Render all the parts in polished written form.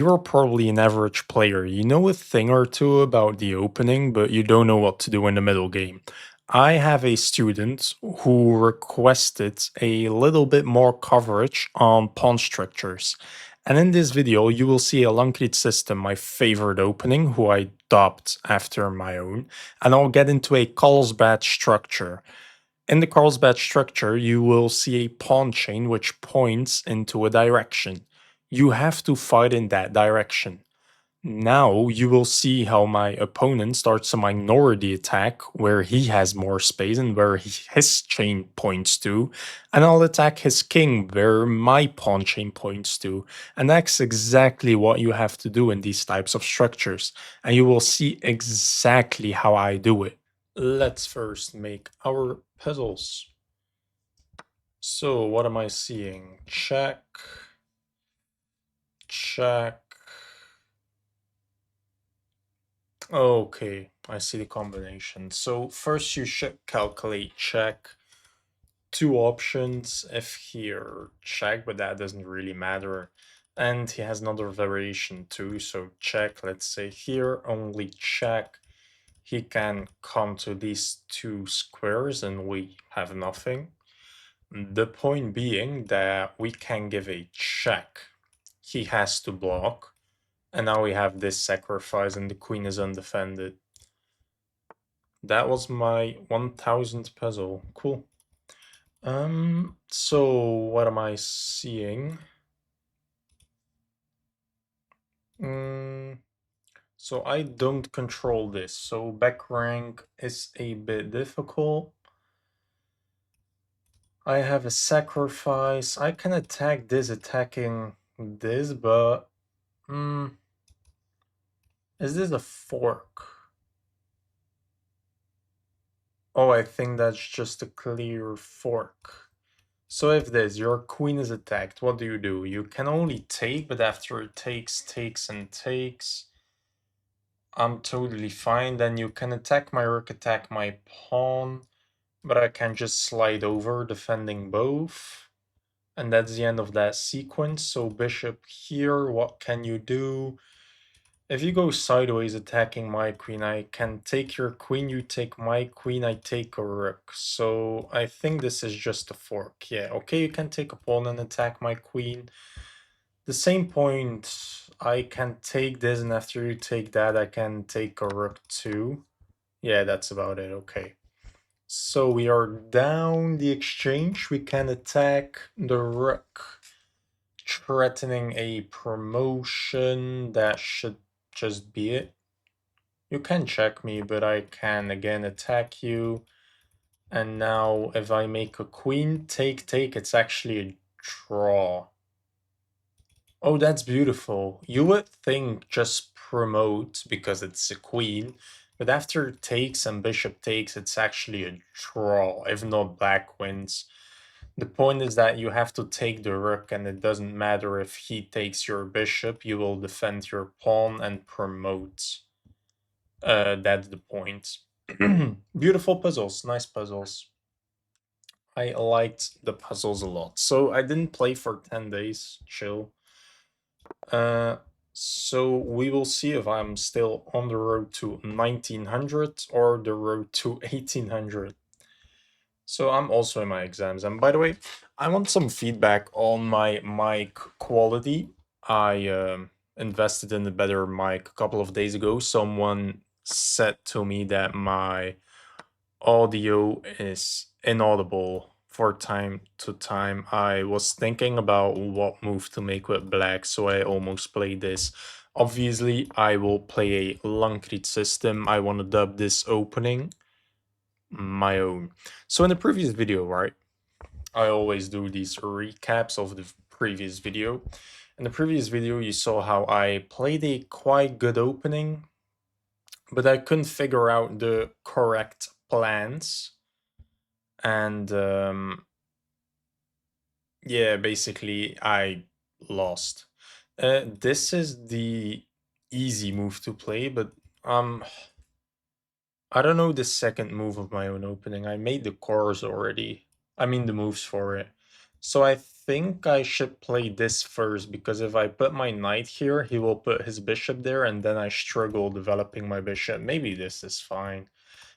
You're probably an average player. You know a thing or two about the opening, but you don't know what to do in the middle game. I have a student who requested a little bit more coverage on pawn structures. And in this video, you will see a Lankrit system, my favorite opening, who I dubbed after my own, and I'll get into a Carlsbad structure. In the Carlsbad structure, you will see a pawn chain which points into a direction. You have to fight in that direction. Now you will see how my opponent starts a minority attack where he has more space and where his chain points to, and I'll attack his king where my pawn chain points to. And that's exactly what you have to do in these types of structures, and you will see exactly how I do it. Let's first make our puzzles. So what am I seeing? Check, check. Okay, I see the combination. So first you should calculate check. Two options, if here, check, but that doesn't really matter. And he has another variation too, so check, let's say here, only check. He can come to these two squares and we have nothing. The point being that we can give a check. He has to block. And now we have this sacrifice and the queen is undefended. That was my 1000th puzzle. Cool. So what am I seeing? So I don't control this. So back rank is a bit difficult. I have a sacrifice. I can attack this attacking this, but is this a fork? Oh, I think that's just a clear fork. So if this, your queen is attacked, what do? You can only take, but after it takes and takes, I'm totally fine. Then you can attack my rook, attack my pawn, but I can just slide over, defending both. And that's the end of that sequence. So bishop here, what can you do? If you go sideways attacking my queen, I can take your queen, you take my queen, I take a rook. So I think this is just a fork. Yeah, okay, you can take a pawn and attack my queen. The same point, I can take this, and after you take that, I can take a rook too. Yeah, that's about it, okay. So we are down the exchange, we can attack the rook, threatening a promotion. That should just be it. You can check me, but I can again attack you. And now if I make a queen, take, it's actually a draw. Oh, that's beautiful. You would think just promote because it's a queen, but after takes and bishop takes, it's actually a draw, if not black wins. The point is that you have to take the rook, and it doesn't matter if he takes your bishop, you will defend your pawn and promote. That's the point. Beautiful puzzles, nice puzzles. I liked the puzzles a lot. So I didn't play for 10 days, chill. So we will see if I'm still on the road to 1900 or the road to 1800. So I'm also in my exams. And by the way, I want some feedback on my mic quality. I invested in a better mic a couple of days ago. Someone said to me that my audio is inaudible for time to time. I was thinking about what move to make with black, so I almost played this. Obviously, I will play a Lankrit system. I want to dub this opening my own. So in the previous video, right, I always do these recaps of the previous video. In the previous video, you saw how I played a quite good opening, but I couldn't figure out the correct plans. And yeah, basically I lost. This is the easy move to play, but I don't know the second move of my own opening. I made the cores already. I mean the moves for it. So I think I should play this first because if I put my knight here, he will put his bishop there and then I struggle developing my bishop. Maybe this is fine.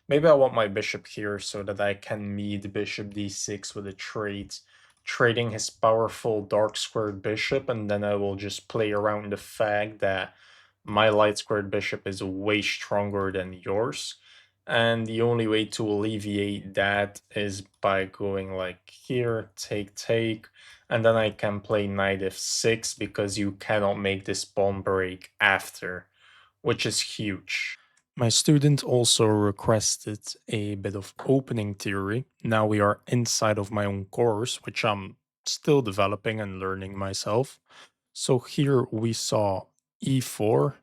Maybe I want my bishop here so that I can meet bishop d6 with a trade, trading his powerful dark squared bishop, and then I will just play around the fact that my light squared bishop is way stronger than yours. And the only way to alleviate that is by going like here, take, take, and then I can play knight f6 because you cannot make this pawn break after, which is huge. My student also requested a bit of opening theory. Now we are inside of my own course, which I'm still developing and learning myself. So here we saw e4,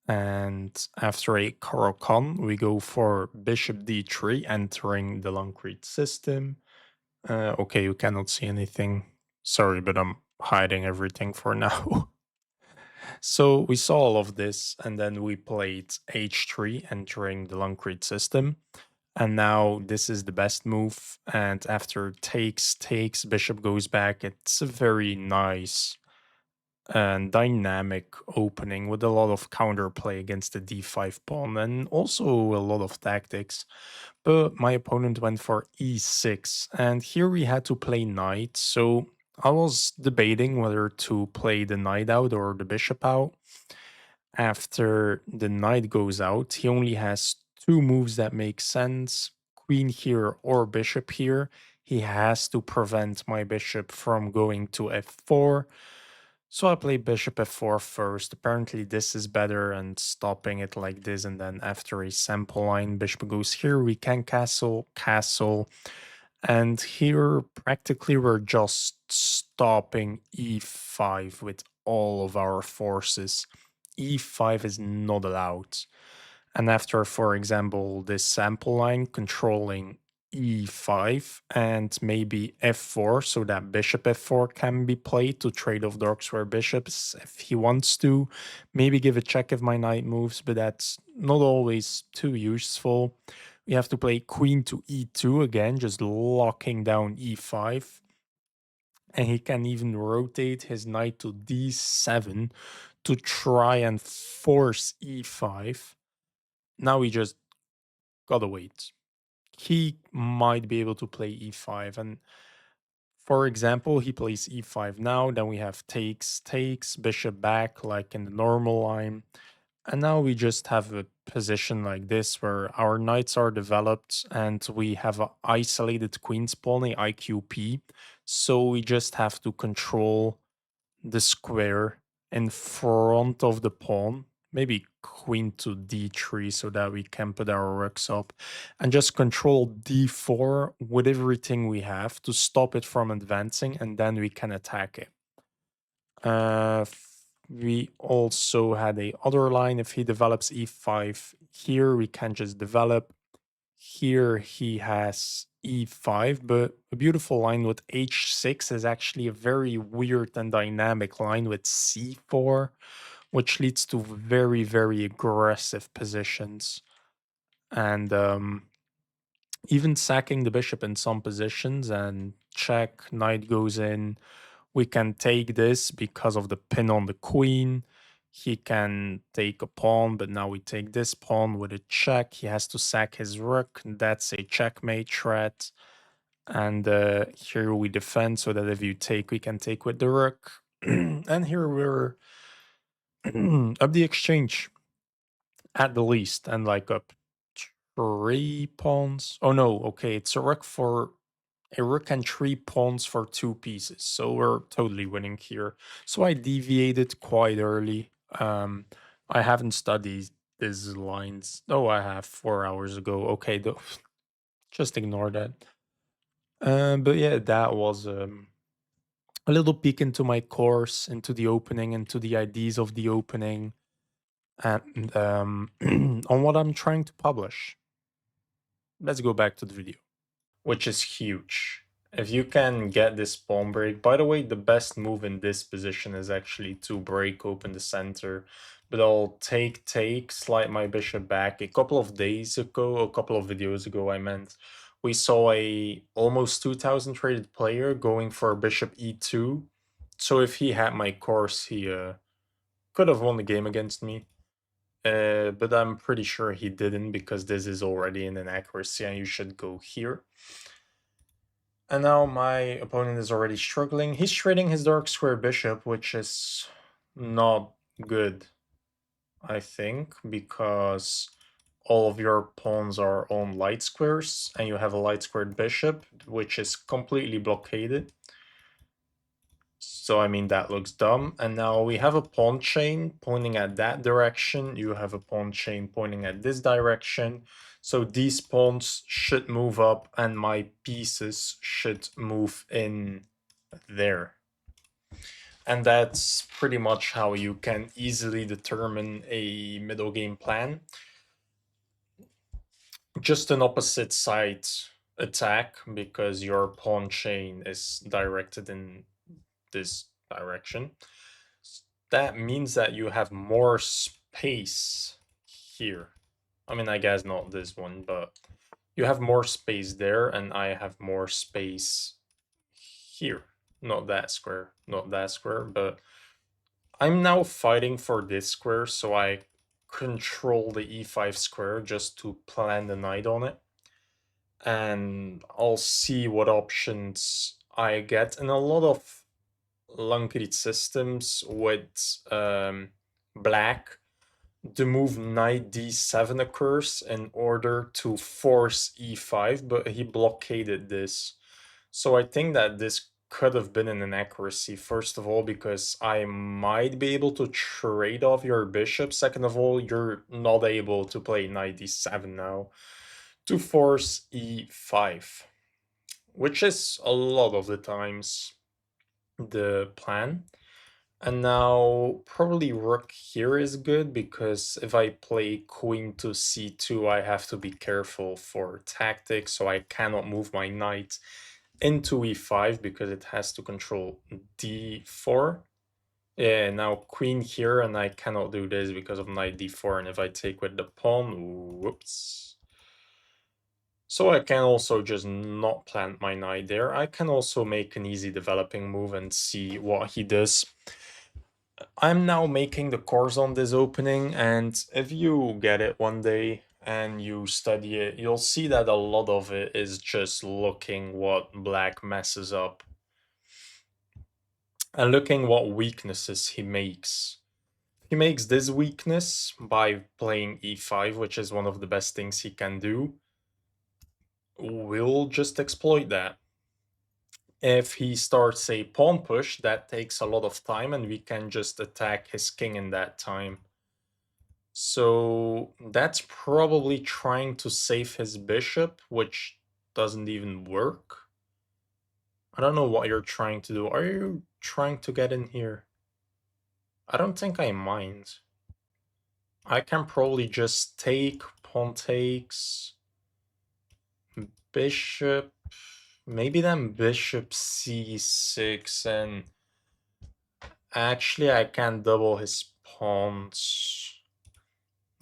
and after a Caro-Kann, we go for bishop d3, entering the Lancrete system. Okay, you cannot see anything. Sorry, but I'm hiding everything for now. So we saw all of this, and then we played h3, entering the Lancrete system. And now this is the best move. And after takes, takes, bishop goes back. It's a very nice and dynamic opening with a lot of counterplay against the d5 pawn and also a lot of tactics. But my opponent went for e6, and here we had to play knight. So I was debating whether to play the knight out or the bishop out. After the knight goes out, he only has two moves that make sense, queen here or bishop here. He has to prevent my bishop from going to f4. So I play bishop f4 first. Apparently this is better and stopping it like this, and then after a sample line, bishop goes here, we can castle, castle. And here practically we're just stopping e5 with all of our forces. e5 is not allowed. And after, for example, this sample line controlling e5 and maybe f4 so that bishop f4 can be played to trade off dark square bishops if he wants to. Maybe give a check if my knight moves, but that's not always too useful. We have to play queen to e2 again, just locking down e5. And he can even rotate his knight to d7 to try and force e5. Now we just gotta wait. He might be able to play e5. And for example, he plays e5 now. Then we have takes, takes, bishop back, like in the normal line. And now we just have a position like this where our knights are developed and we have an isolated queen's pawn, a IQP. So we just have to control the square in front of the pawn, maybe queen to d3 so that we can put our rooks up, and just control d4 with everything we have to stop it from advancing, and then we can attack it. We also had a other line. If he develops e5 here, we can just develop. Here he has e5, but a beautiful line with h6 is actually a very weird and dynamic line with c4, which leads to very, very aggressive positions. And even sacking the bishop in some positions and check, knight goes in. We can take this because of the pin on the queen. He can take a pawn, but now we take this pawn with a check. He has to sack his rook. That's a checkmate threat. And here we defend so that if you take, we can take with the rook. And here we're up the exchange at the least, and like up three pawns. Oh no, okay, it's a rook and three pawns for two pieces. So we're totally winning here. So I deviated quite early. I haven't studied these lines. Oh, I have 4 hours ago. Okay, just ignore that. But yeah, that was a little peek into my course, into the opening, into the ideas of the opening, and on what I'm trying to publish. Let's go back to the video, which is huge. If you can get this pawn break, by the way, the best move in this position is actually to break open the center. But I'll take, slide my bishop back. A couple of days ago, a couple of videos ago, I meant, We saw a almost 2000 rated player going for bishop e2. So if he had my course, he could have won the game against me. But I'm pretty sure he didn't because this is already in inaccuracy and you should go here. And now my opponent is already struggling. He's trading his dark square bishop, which is not good, I think, because all of your pawns are on light squares and you have a light squared bishop, which is completely blockaded. So, I mean, that looks dumb. And now we have a pawn chain pointing at that direction. You have a pawn chain pointing at this direction. So these pawns should move up and my pieces should move in there. And that's pretty much how you can easily determine a middle game plan. Just an opposite side attack because your pawn chain is directed in this direction. That means that you have more space here. I mean, I guess not this one, but you have more space there, and I have more space here. Not that square, not that square, but I'm now fighting for this square, so I control the e5 square just to plan the knight on it. And I'll see what options I get. In a lot of Lankrit systems with black, the move knight d7 occurs in order to force e5, but he blockaded this. So I think that this could have been an inaccuracy, first of all, because I might be able to trade off your bishop. Second of all, you're not able to play knight d7 now to force e5, which is a lot of the times the plan. And now probably rook here is good because if I play queen to c2, I have to be careful for tactics, so I cannot move my knight into e5 because it has to control d4. Yeah, now queen here, and I cannot do this because of knight d4, and if I take with the pawn, whoops. So I can also just not plant my knight there. I can also make an easy developing move and see what he does. I'm now making the course on this opening, and if you get it one day and you study it, you'll see that a lot of it is just looking what black messes up and looking what weaknesses he makes. He makes this weakness by playing e5, which is one of the best things he can do. We'll just exploit that. If he starts a pawn push, that takes a lot of time and we can just attack his king in that time. So that's probably trying to save his bishop, which doesn't even work. I don't know what you're trying to do. Are you trying to get in here? I don't think I mind. I can probably just take, pawn takes, bishop, maybe then bishop c6, and actually I can double his pawns.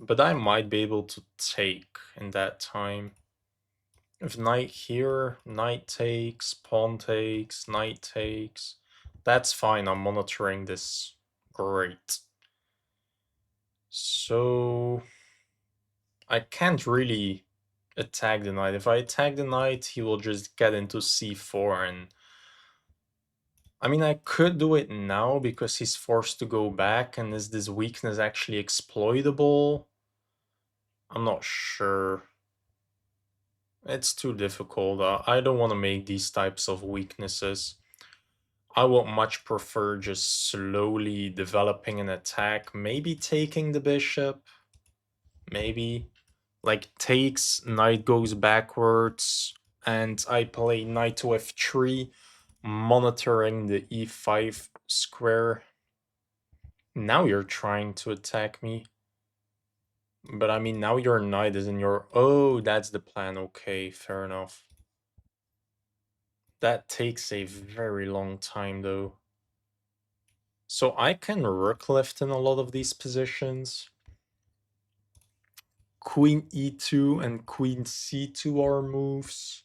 But I might be able to take in that time. If knight here, knight takes, pawn takes, knight takes, that's fine, I'm monitoring this. Great. So I can't really attack the knight. If I attack the knight, he will just get into c4, and I mean, I could do it now because he's forced to go back, and is this weakness actually exploitable? I'm not sure. It's too difficult. I don't want to make these types of weaknesses. I would much prefer just slowly developing an attack, maybe taking the bishop, maybe. Like takes, knight goes backwards, and I play knight to f3, monitoring the e5 square. Now you're trying to attack me. But I mean, now your knight is in your... Oh, that's the plan. Okay, fair enough. That takes a very long time, though. So I can rook left in a lot of these positions. Queen e2 and queen c2 are moves.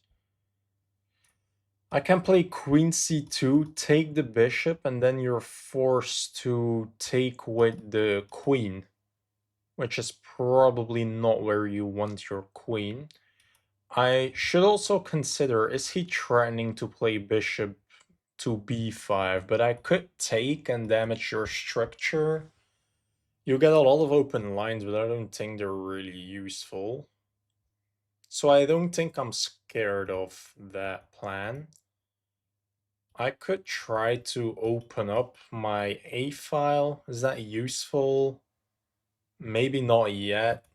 I can play queen c2, take the bishop, and then you're forced to take with the queen, which is probably not where you want your queen. I should also consider, is he threatening to play bishop to b5? But I could take and damage your structure. You get a lot of open lines, but I don't think they're really useful. So I don't think I'm scared of that plan. I could try to open up my A file. Is that useful? Maybe not yet.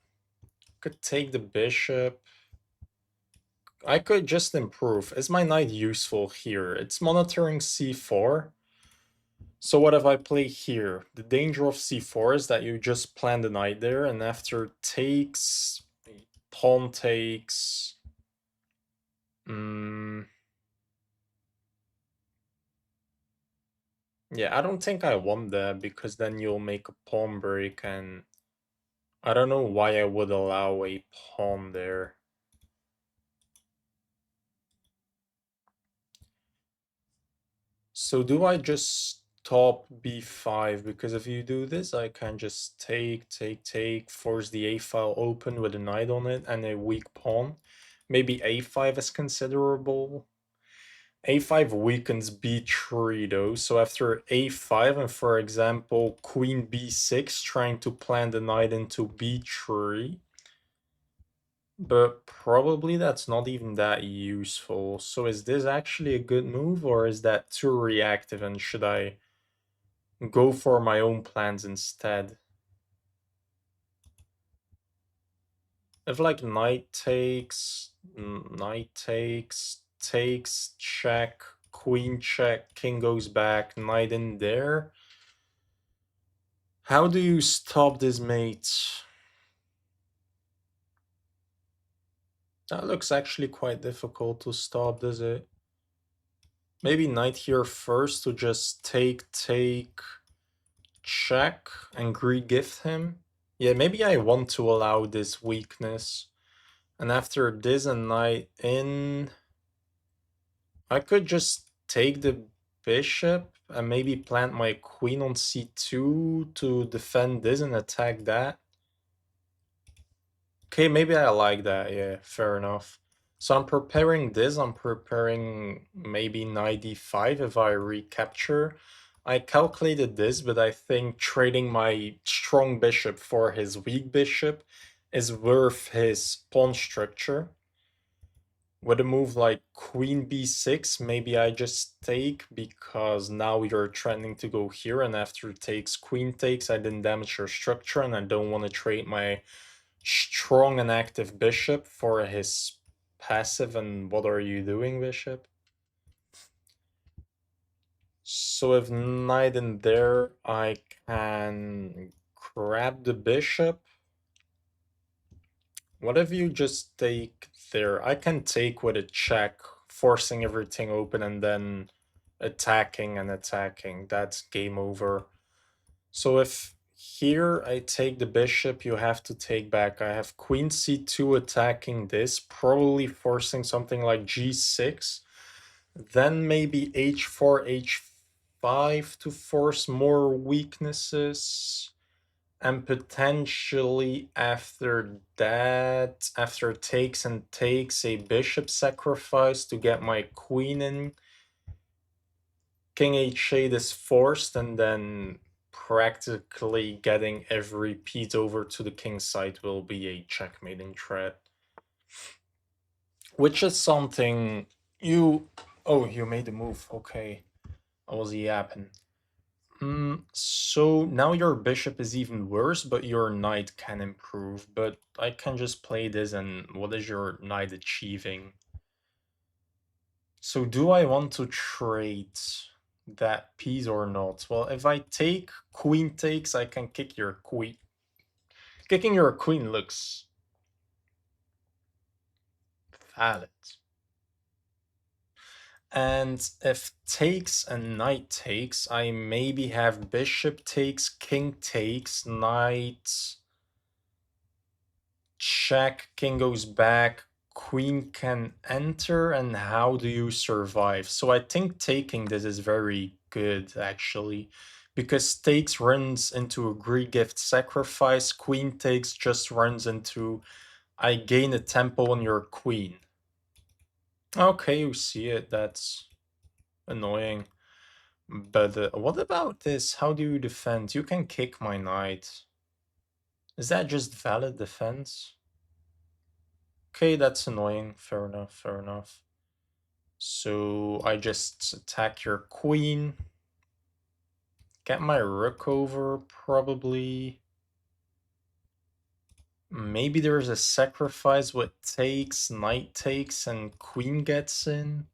Could take the bishop. I could just improve. Is my knight useful here? It's monitoring c4. So what if I play here? The danger of c4 is that you just plant the knight there, and after takes, pawn takes. Yeah, I don't think I want that because then you'll make a pawn break, and I don't know why I would allow a pawn there. So do I just stop b5? Because if you do this, I can just take, force the a file open with a knight on it and a weak pawn. Maybe a5 is considerable. a5 weakens b3 though, so after a5 and for example queen b6 trying to plant the knight into b3, but probably that's not even that useful. So is this actually a good move or is that too reactive and should I go for my own plans instead? If like knight takes, check, queen check, king goes back, knight in there. How do you stop this mate? That looks actually quite difficult to stop, does it? Maybe knight here first to just take, check, and gift him. Yeah, maybe I want to allow this weakness. And after this and knight in, I could just take the bishop and maybe plant my queen on c2 to defend this and attack that. Okay, maybe I like that. Yeah, fair enough. So I'm preparing this. I'm preparing maybe knight d5 if I recapture. I calculated this, but I think trading my strong bishop for his weak bishop is worth his pawn structure. With a move like queen b6, maybe I just take because now you're threatening to go here, and after takes, queen takes, I didn't damage your structure, and I don't want to trade my strong and active bishop for his passive and what are you doing bishop. So if knight in there, I can grab the bishop. What if you just take there? I can take with a check, forcing everything open and then attacking and attacking. That's game over. So if here I take the bishop, you have to take back. I have queen c2 attacking this, probably forcing something like g6. Then maybe h4, h5 to force more weaknesses. And potentially after that, after takes and takes, a bishop sacrifice to get my queen in. King h8 is forced, and then practically getting every piece over to the king side will be a checkmating threat. Which is something you... Oh, you made a move. Okay. I was yapping. So now your bishop is even worse, but your knight can improve. But I can just play this, and what is your knight achieving? So do I want to trade that piece or not? Well, if I take queen takes, I can kick your queen. Kicking your queen looks valid. And if takes and knight takes, I maybe have bishop takes, king takes, knight, check, king goes back, queen can enter and how do you survive? So I think taking this is very good actually. Because takes runs into a Greed Gift sacrifice, queen takes just runs into I gain a tempo on your queen. Okay, you see it, that's annoying. But what about this? How do you defend? You can kick my knight. Is that just valid defense? Okay, that's annoying. Fair enough, fair enough. So I just attack your queen. Get my rook over, probably. Maybe there's a sacrifice with takes, knight takes, and queen gets in.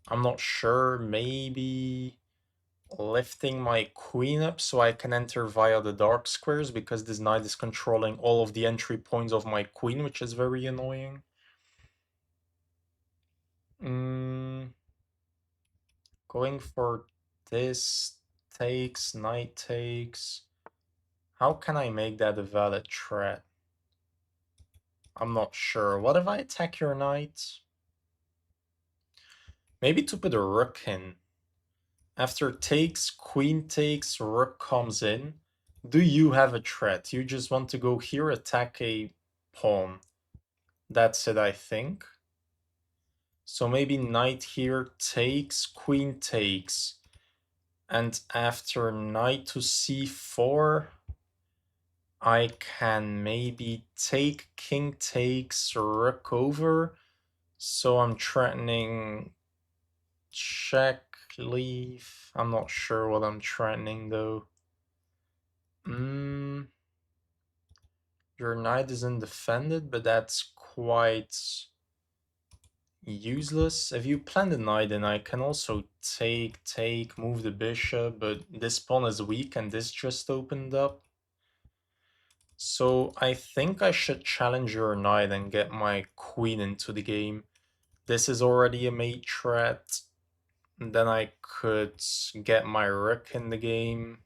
I'm not sure. Maybe lifting my queen up so I can enter via the dark squares because this knight is controlling all of the entry points of my queen, which is very annoying. Mm, going for this takes, knight takes. How can I make that a valid threat? I'm not sure. What if I attack your knight? Maybe to put a rook in. After takes, queen takes, rook comes in. Do you have a threat? You just want to go here, attack a pawn. That's it, I think. So maybe knight here takes, queen takes. And after knight to c4, I can maybe take king takes, rook over. So I'm threatening check, leave. I'm not sure what I'm threatening though. Your knight isn't defended, but that's quite useless. If you plant the knight, then I can also take, move the bishop, but this pawn is weak and this just opened up. So I think I should challenge your knight and get my queen into the game. This is already a mate threat. Then I could get my rook in the game.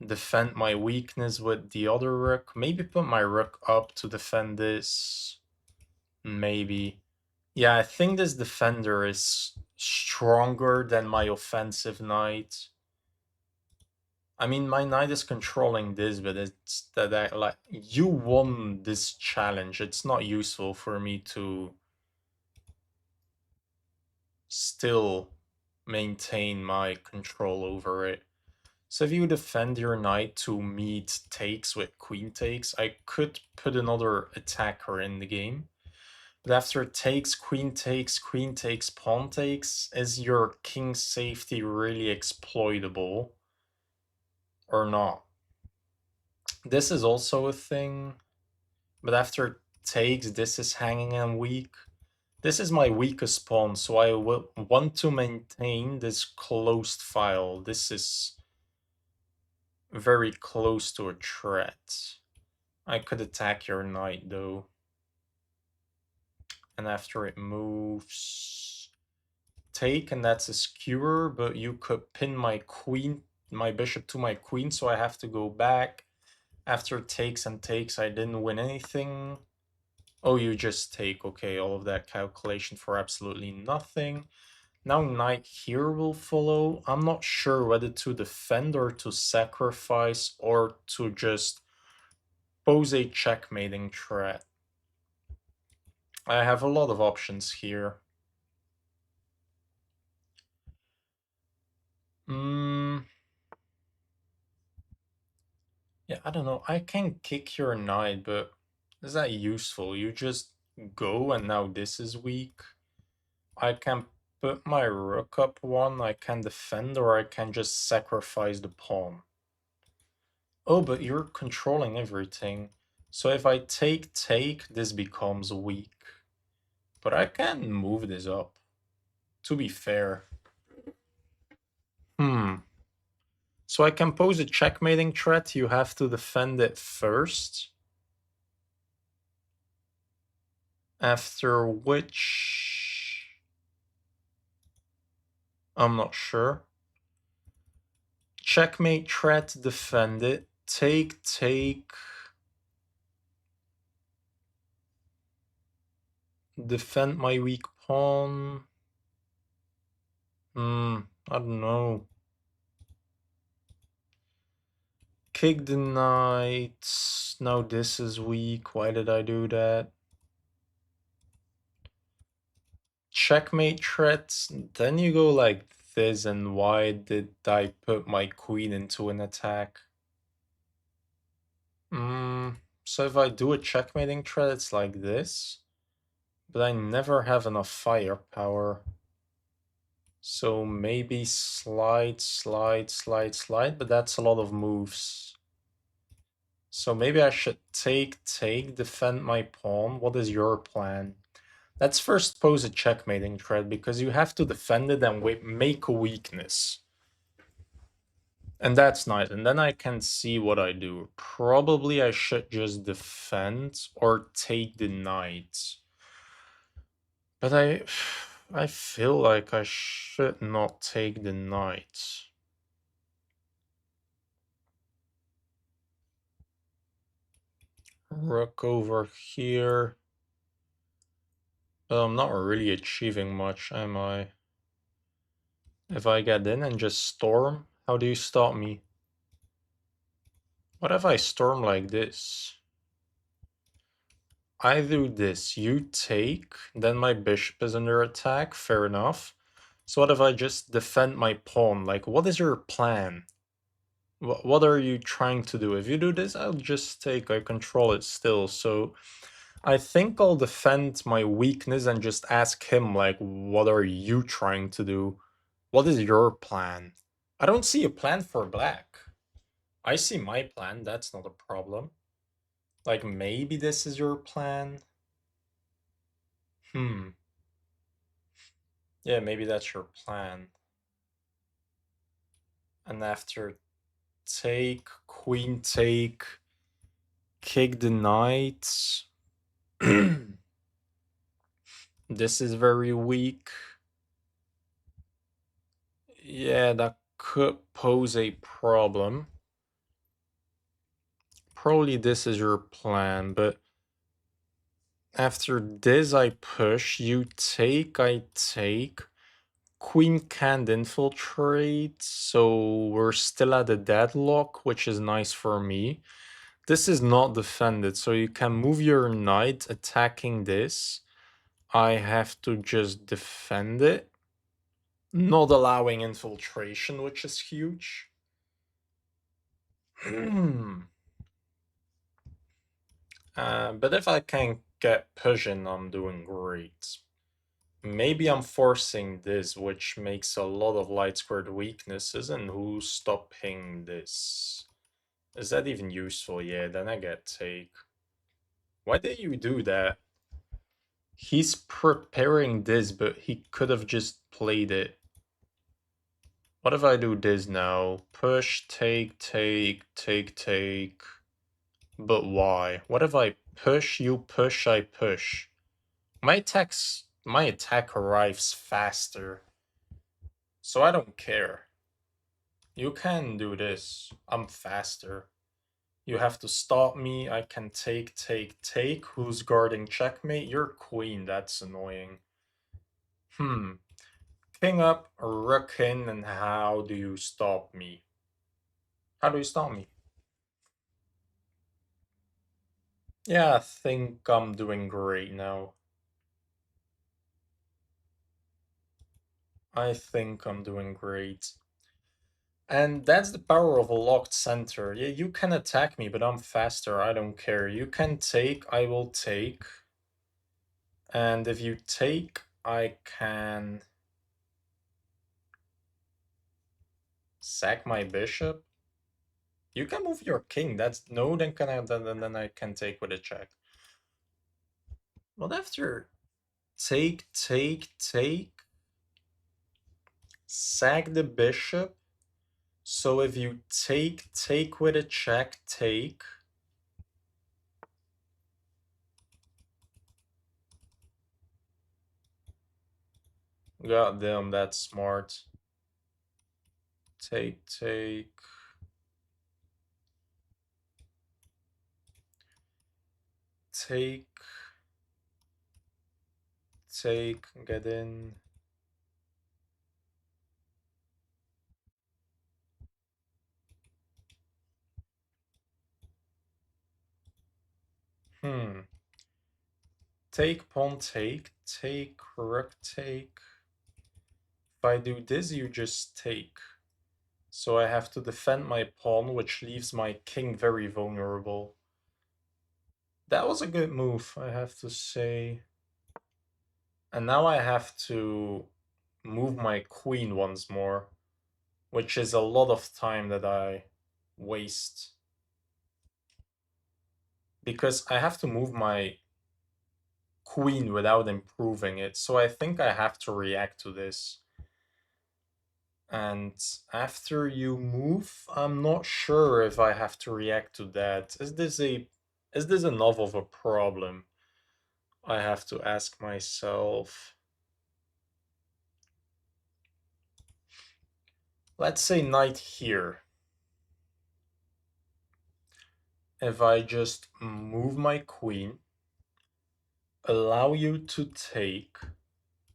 Defend my weakness with the other rook. Maybe put my rook up to defend this. Maybe. Yeah, I think this defender is stronger than my offensive knight. I mean, my knight is controlling this, but it's that I like you won this challenge. It's not useful for me to still maintain my control over it. So if you defend your knight to meet takes with queen takes, I could put another attacker in the game. But after takes, queen takes, pawn takes, is your king's safety really exploitable or not? This is also a thing, but after takes, this is hanging and weak. This is my weakest pawn, so I will want to maintain this closed file. This is very close to a threat. I could attack your knight though. And after it moves, take, and that's a skewer, but you could pin my queen, my bishop to my queen, so I have to go back. After takes and takes, I didn't win anything. Oh, you just take, okay, all of that calculation for absolutely nothing. Now knight here will follow. I'm not sure whether to defend or to sacrifice or to just pose a checkmating threat. I have a lot of options here. Yeah, I don't know. I can kick your knight, but is that useful? You just go and now this is weak. I can put my rook up one, I can defend, or I can just sacrifice the pawn. Oh, but you're controlling everything. So if I take, this becomes weak. But I can move this up, to be fair. So I can pose a checkmating threat, you have to defend it first. After which... I'm not sure. Checkmate threat, defend it. Take. Defend my weak pawn. I don't know. Kick the knight. Now this is weak. Why did I do that? Checkmate threats. Then you go like this, and why did I put my queen into an attack? So if I do a checkmating threat, it's like this. But I never have enough firepower. So maybe slide, slide, slide, slide, but that's a lot of moves. So maybe I should take, defend my pawn. What is your plan? Let's first pose a checkmating threat because you have to defend it and make a weakness. And that's nice. And then I can see what I do. Probably I should just defend or take the knight. But I feel like I should not take the knight. Rook over here. Well, I'm not really achieving much, am I? If I get in and just storm, how do you stop me? What if I storm like this? I do this, you take, then my bishop is under attack, fair enough. So what if I just defend my pawn? Like, what is your plan? What are you trying to do? If you do this, I'll just take, I control it still. So I think I'll defend my weakness and just ask him, like, what are you trying to do? What is your plan? I don't see a plan for black. I see my plan, that's not a problem. Like, maybe this is your plan? Hmm. Yeah, maybe that's your plan. And after take, queen take, kick the knight. This is very weak. Yeah, that could pose a problem. Probably this is your plan, but after this I push, you take, I take. Queen can't infiltrate, so we're still at a deadlock, which is nice for me. This is not defended, so you can move your knight attacking this. I have to just defend it, not allowing infiltration, which is huge. But if I can get pushing, I'm doing great. Maybe I'm forcing this, which makes a lot of light squared weaknesses, and who's stopping this? Is that even useful? Yeah, then I get take. Why did you do that? He's preparing this, but he could have just played it. What if I do this now? Push, take, take, take, take. But why? What if I push, you push, I push? My attack arrives faster. So I don't care. You can do this. I'm faster. You have to stop me. I can take, take, take. Who's guarding checkmate? Your queen. That's annoying. King up, rook in, and how do you stop me? How do you stop me? Yeah, I think I'm doing great now. I think I'm doing great. And that's the power of a locked center. Yeah, you can attack me, but I'm faster. I don't care. You can take, I will take. And if you take, I can sack my bishop. You can move your king. That's no, then can I then I can take with a check. But after take, take, take, sack the bishop. So if you take, take with a check, take. God damn, that's smart. Take, take. Take. take, get in. Hmm. Take, pawn, take, rook, take. If I do this, you just take. So I have to defend my pawn, which leaves my king very vulnerable. That was a good move, I have to say. And now I have to move my queen once more, which is a lot of time that I waste. Because I have to move my queen without improving it, so I think I have to react to this. And after you move, I'm not sure if I have to react to that. Is this enough of a problem? I have to ask myself. Let's say knight here. If I just move my queen, allow you to take,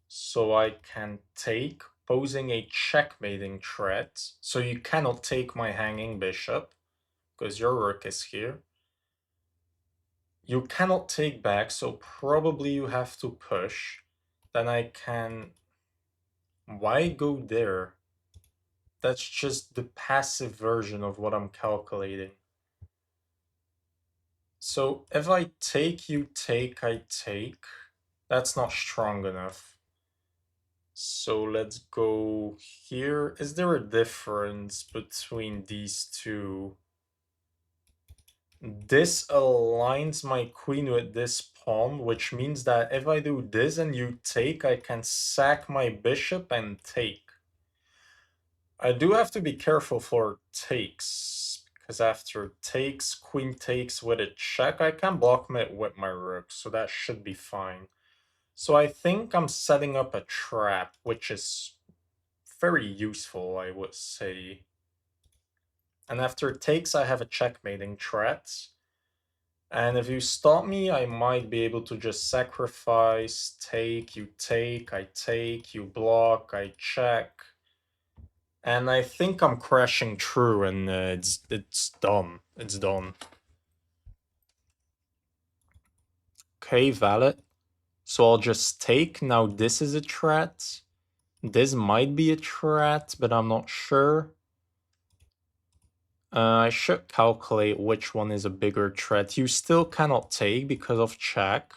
so I can take, posing a checkmating threat. So you cannot take my hanging bishop, because your rook is here. You cannot take back, so probably you have to push. Then I can... Why go there? That's just the passive version of what I'm calculating. So if I take, you take, I take. That's not strong enough. So let's go here. Is there a difference between these two? This aligns my queen with this pawn, which means that if I do this and you take, I can sack my bishop and take. I do have to be careful for takes, because after takes, queen takes with a check, I can block it with my rook, so that should be fine. So I think I'm setting up a trap, which is very useful, I would say. And after takes, I have a checkmating threat. And if you stop me, I might be able to just sacrifice, take, I take, you block, I check. And I think I'm crashing through, and it's done. It's done. Okay, valid. So I'll just take. Now this is a threat. This might be a threat, but I'm not sure. I should calculate which one is a bigger threat. You still cannot take because of check.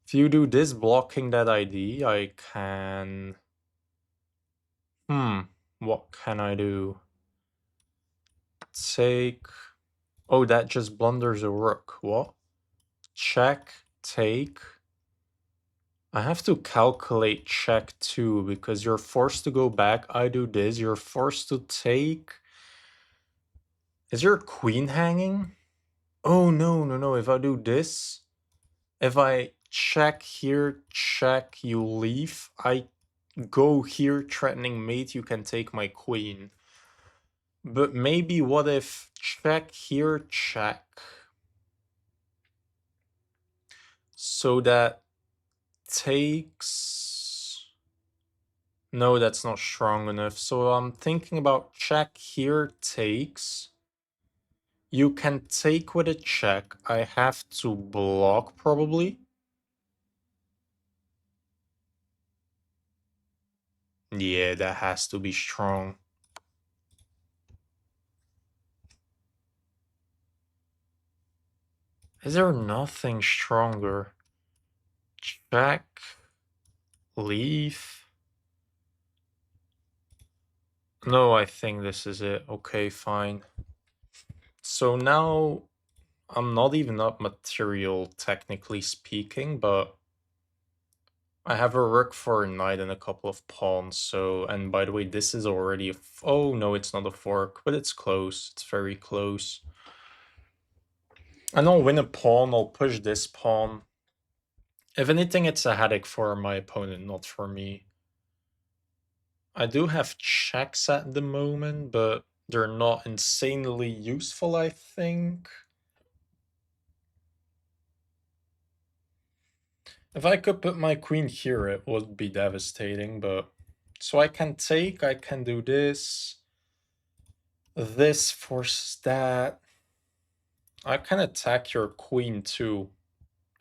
If you do this blocking that ID, I can... what can I do? Take... Oh, that just blunders a rook. What? Check, take. I have to calculate check too, because you're forced to go back. I do this. You're forced to take. Is your queen hanging? Oh, no, no, no. If I do this, if I check here, check, you leave, I go here threatening mate, you can take my queen. But maybe what if check here, check? So that takes... No, that's not strong enough. So I'm thinking about check here, takes. You can take with a check. I have to block probably. Yeah, that has to be strong. Is there nothing stronger? Check. Leave. No, I think this is it. Okay, fine. So now I'm not even up material, technically speaking, but I have a rook for a knight and a couple of pawns. So, and by the way, this is already a... Oh, no, it's not a fork, but it's close. It's very close. And I'll win a pawn. I'll push this pawn. If anything, it's a headache for my opponent, not for me. I do have checks at the moment, but they're not insanely useful, I think. If I could put my queen here, it would be devastating, but... So I can take, I can do this. This forces that. I can attack your queen too.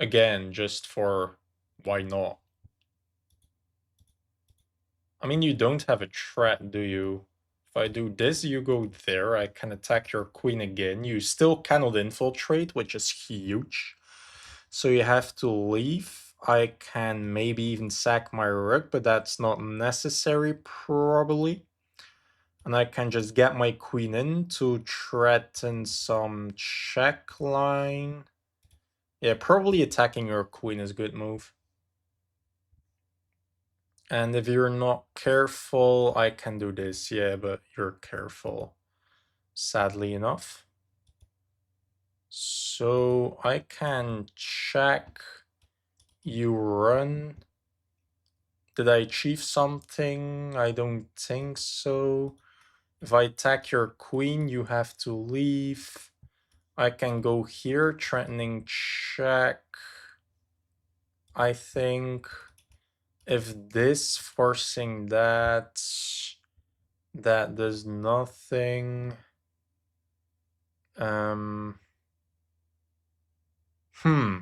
Again, just for... Why not? I mean, you don't have a threat, do you? If I do this, you go there, I can attack your queen again. You still cannot infiltrate, which is huge. So you have to leave. I can maybe even sack my rook, but that's not necessary, probably. And I can just get my queen in to threaten some check line. Yeah, probably attacking your queen is a good move. And if you're not careful, I can do this. Yeah, but you're careful, sadly enough. So I can check. You run. Did I achieve something? I don't think so. If I attack your queen, you have to leave. I can go here, threatening check. I think if this forcing that, that does nothing. Um, hmm.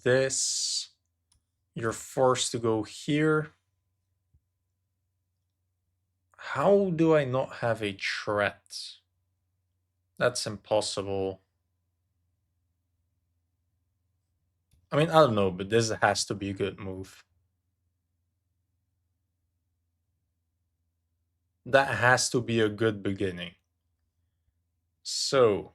This, you're forced to go here. How do I not have a threat? That's impossible. I mean, I don't know, but this has to be a good move. That has to be a good beginning. So,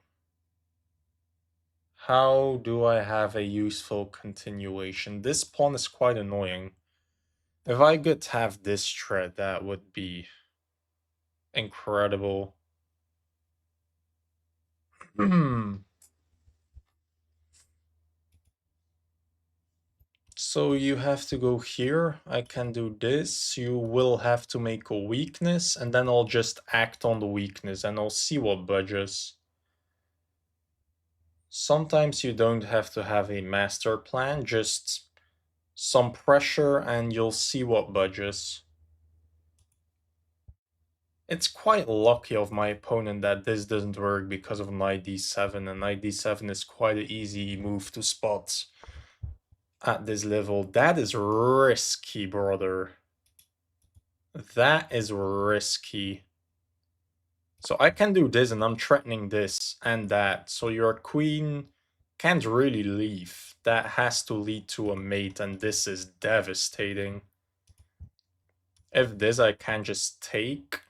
how do I have a useful continuation? This pawn is quite annoying. If I could have this thread, that would be incredible. Hmm. So you have to go here. I can do this. You will have to make a weakness, and then I'll just act on the weakness, and I'll see what budges. Sometimes you don't have to have a master plan, just some pressure, and you'll see what budges. It's quite lucky of my opponent that this doesn't work because of knight d7, and knight d7 is quite an easy move to spot at this level. That is risky, brother. That is risky. So I can do this, and I'm threatening this and that. So your queen can't really leave. That has to lead to a mate, and this is devastating. If this, I can just take.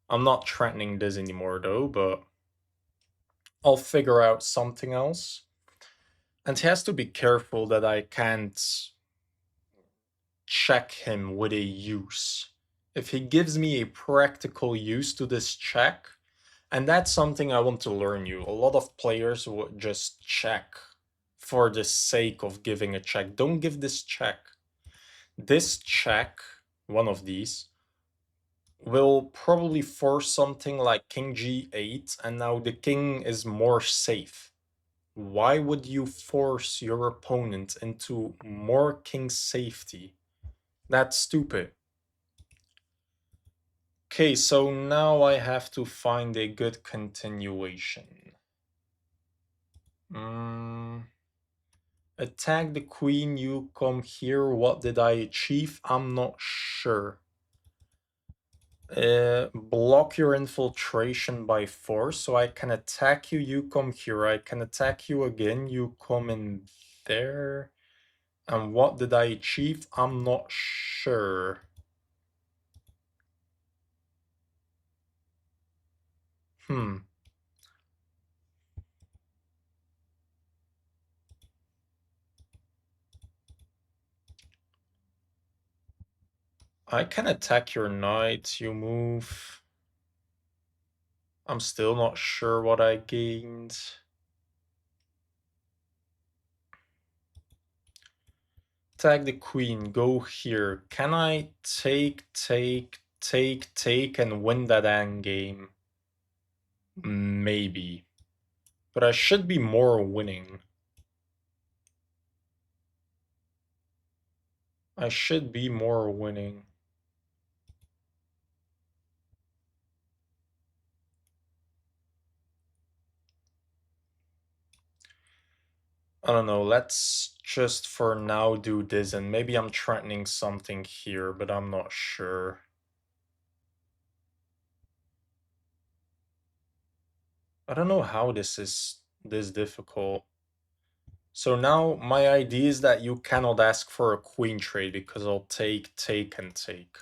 I'm not threatening this anymore, though, but I'll figure out something else. And he has to be careful that I can't check him with a use. If he gives me a practical use to this check, and that's something I want to learn you. A lot of players would just check for the sake of giving a check. Don't give this check. This check, one of these, will probably force something like king g8, and now the king is more safe. Why would you force your opponent into more king safety? That's stupid. Okay, so now I have to find a good continuation. Attack the queen, you come here. What did I achieve? I'm not sure. Block your infiltration by force, so I can attack you, you come here. I can attack you again, you come in there. And what did I achieve? I'm not sure. I can attack your knight, you move. I'm still not sure what I gained. Attack the queen, go here. Can I take, and win that endgame? Maybe. But I should be more winning. I should be more winning. I don't know, let's just for now do this, and maybe I'm threatening something here, but I'm not sure. I don't know how this is this difficult. So now my idea is that you cannot ask for a queen trade because I'll take, take, and take.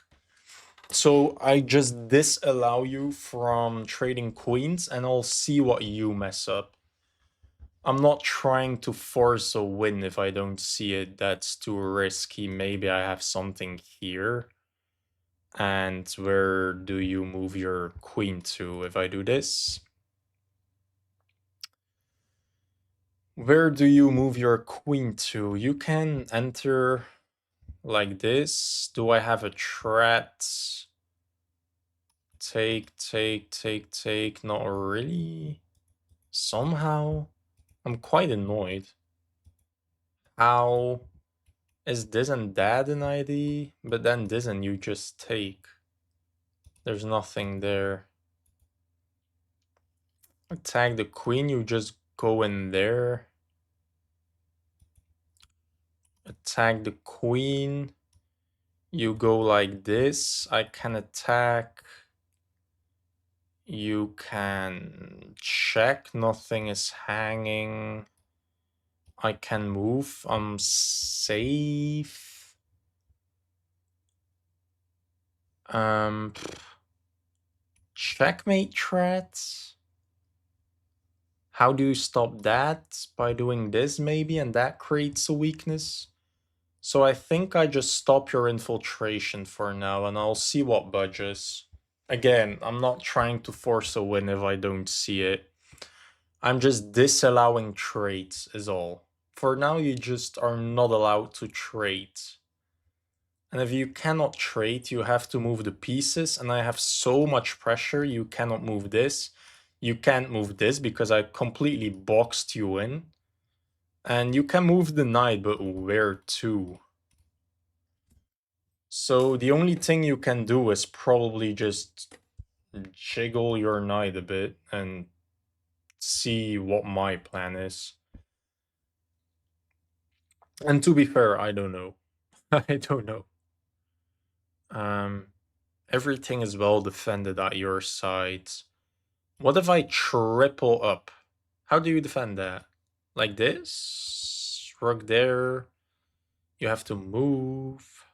So I just disallow you from trading queens and I'll see what you mess up. I'm not trying to force a win if I don't see it. That's too risky. Maybe I have something here. And where do you move your queen to if I do this? Where do you move your queen to? You can enter like this. Do I have a threat? Take, take, take, take. Not really. Somehow. I'm quite annoyed. How is this and that an ID? But then this and you just take. There's nothing there. Attack the queen, you just go in there. Attack the queen. You go like this. I can attack. You can check. Nothing is hanging. I can move. I'm safe. Um, checkmate threats. How do you stop that? By doing this maybe, and that creates a weakness. So I think I just stop your infiltration for now and I'll see what budges. Again, I'm not trying to force a win if I don't see it. I'm just disallowing trades is all. For now you just are not allowed to trade. And if you cannot trade, you have to move the pieces, and I have so much pressure, you cannot move this. You can't move this because I completely boxed you in. And you can move the knight, but where to? So the only thing you can do is probably just jiggle your knight a bit and see what my plan is. And to be fair, I don't know. I don't know. Um, everything is well defended at your side. What if I triple up? How do you defend that? Like this? Rook there. You have to move.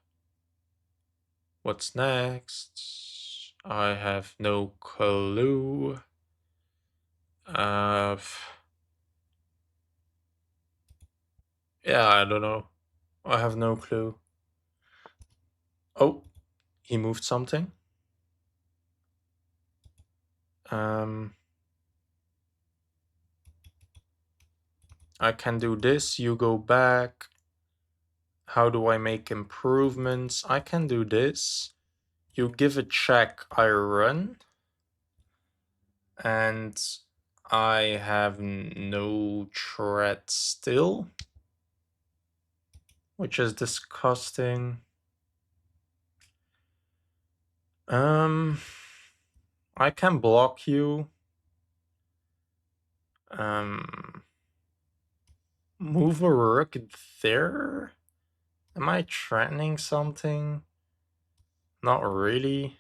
What's next? I have no clue. Uh, yeah, I don't know. I have no clue. Oh, he moved something. Um, I can do this. You go back. How do I make improvements? I can do this. You give a check, I run. And I have no threat still, which is disgusting. Um, I can block you. Um, move a rook there? Am I threatening something? Not really.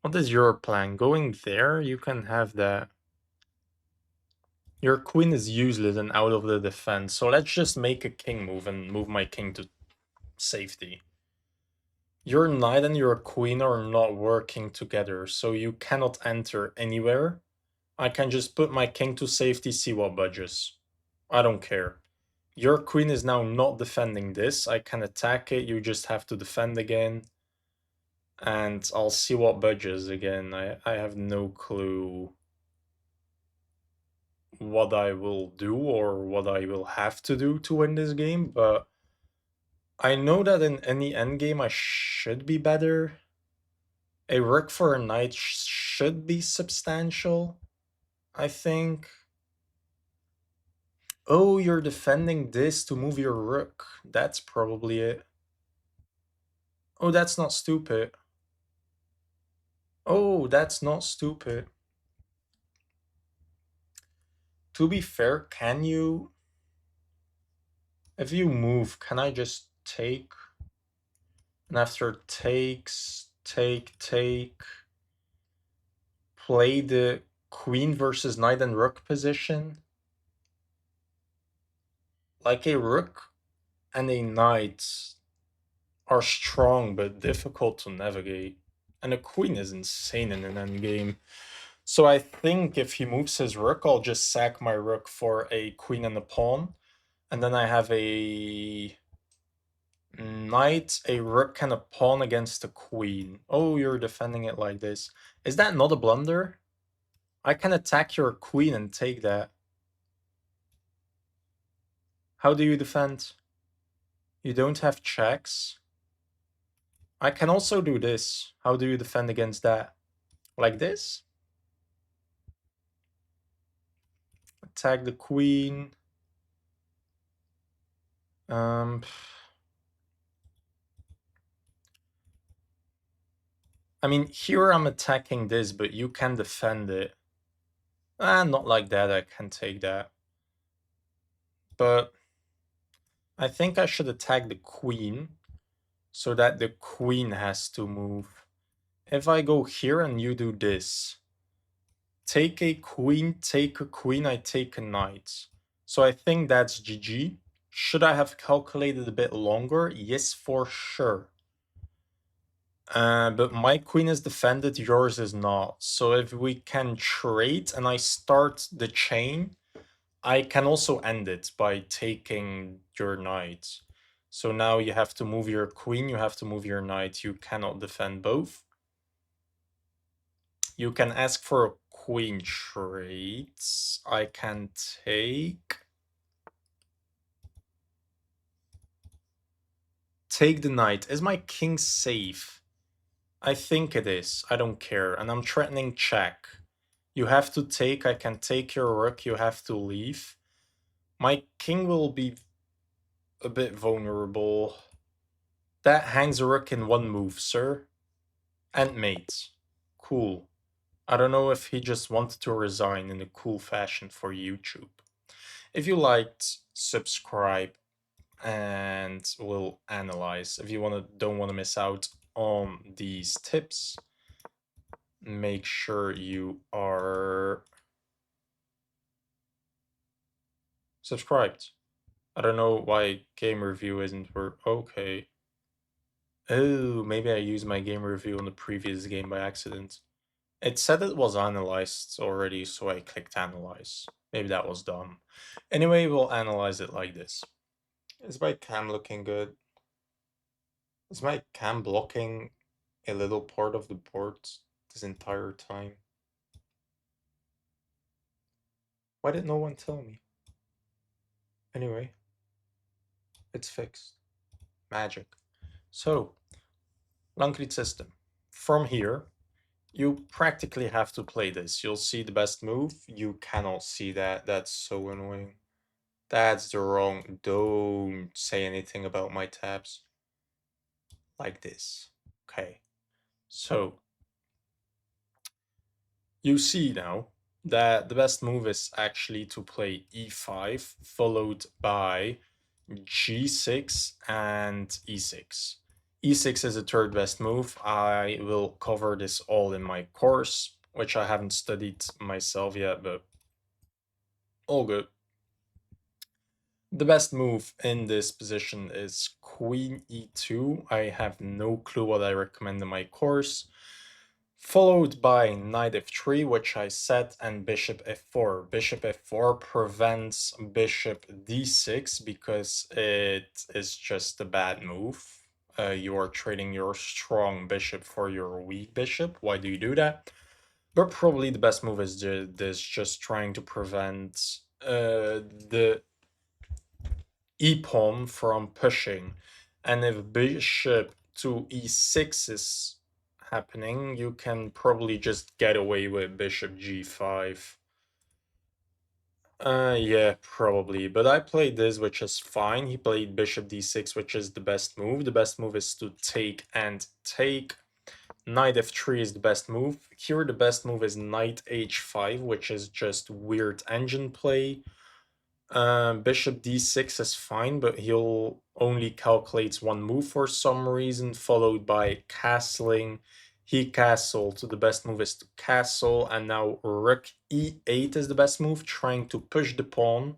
What is your plan? Going there? You can have that. Your queen is useless and out of the defense, so let's just make a king move and move my king to safety. Your knight and your queen are not working together, so you cannot enter anywhere. I can just put my king to safety, see what budges. I don't care. Your queen is now not defending this. I can attack it, you just have to defend again. And I'll see what budges again. I have no clue what I will do or what I will have to do to win this game, but I know that in any endgame I should be better. A rook for a knight should be substantial, I think. Oh, you're defending this to move your rook. That's probably it. Oh, that's not stupid. Oh, that's not stupid. To be fair, can you... If you move, can I just take? And after takes, take, play the queen versus knight and rook position? Like a rook and a knight are strong but difficult to navigate. And a queen is insane in an endgame. So I think if he moves his rook, I'll just sack my rook for a queen and a pawn. And then I have a knight, a rook, and a pawn against a queen. Oh, you're defending it like this. Is that not a blunder? I can attack your queen and take that. How do you defend? You don't have checks. I can also do this. How do you defend against that? Like this? Attack the queen. Um, I mean, here I'm attacking this, but you can defend it. Ah, not like that, I can take that. But I think I should attack the queen so that the queen has to move. If I go here and you do this, take a queen, I take a knight. So I think that's GG. Should I have calculated a bit longer? Yes, for sure. But my queen is defended, yours is not. So if we can trade and I start the chain, I can also end it by taking your knight. So now you have to move your queen, you have to move your knight. You cannot defend both. You can ask for a queen trade. I can take. Take the knight. Is my king safe? I think it is. I don't care. And I'm threatening check. You have to take. I can take your rook. You have to leave. My king will be a bit vulnerable. That hangs a rook in one move, sir. And mate. Cool. I don't know if he just wanted to resign in a cool fashion for YouTube. If you liked, subscribe, and we'll analyze. If you don't want to miss out on these tips, make sure you are subscribed. I don't know why game review isn't okay. Oh, maybe I used my game review on the previous game by accident. It said it was analyzed already, so I clicked analyze. Maybe that was dumb. Anyway, we'll analyze it like this. Is my cam looking good? Is my cam blocking a little part of the board this entire time? Why did no one tell me? Anyway, it's fixed. Magic. So, Lankrit system. From here, you practically have to play this. You'll see the best move. You cannot see that. That's so annoying. That's the wrong. Don't say anything about my tabs. Like this. Okay. So, you see now that the best move is actually to play e5, followed by g6 and e6. E6 is the third best move. I will cover this all in my course, which I haven't studied myself yet, but all good. The best move in this position is queen e2. I have no clue what I recommend in my course. Followed by knight f3, which I set, and bishop f4. Bishop f4 prevents bishop d6 because it is just a bad move. You are trading your strong bishop for your weak bishop. Why do you do that? But probably the best move is this, just trying to prevent the e-pawn from pushing. And if bishop to e6 is happening, you can probably just get away with bishop g5. Yeah, probably. But I played this, which is fine. He played bishop d6, which is the best move. The best move is to take and take. Knight f3 is the best move. Here, the best move is knight h5, which is just weird engine play. Bishop d6 is fine, but he'll only calculates one move for some reason, followed by castling. He castled, so the best move is to castle, and now rook e8 is the best move, trying to push the pawn,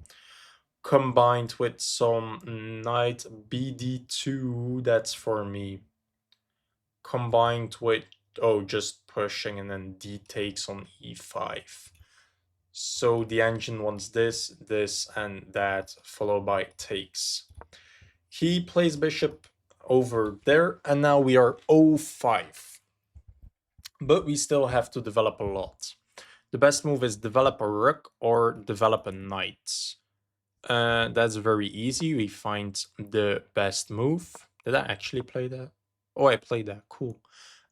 combined with some knight bd2, that's for me. Combined with, oh, just pushing and then d takes on e5. So the engine wants this, this, and that, followed by takes. He plays bishop over there, and now we are 0-5. But we still have to develop a lot. The best move is develop a rook or develop a knight. That's very easy. We find the best move. Did I actually play that? Oh, I played that. Cool.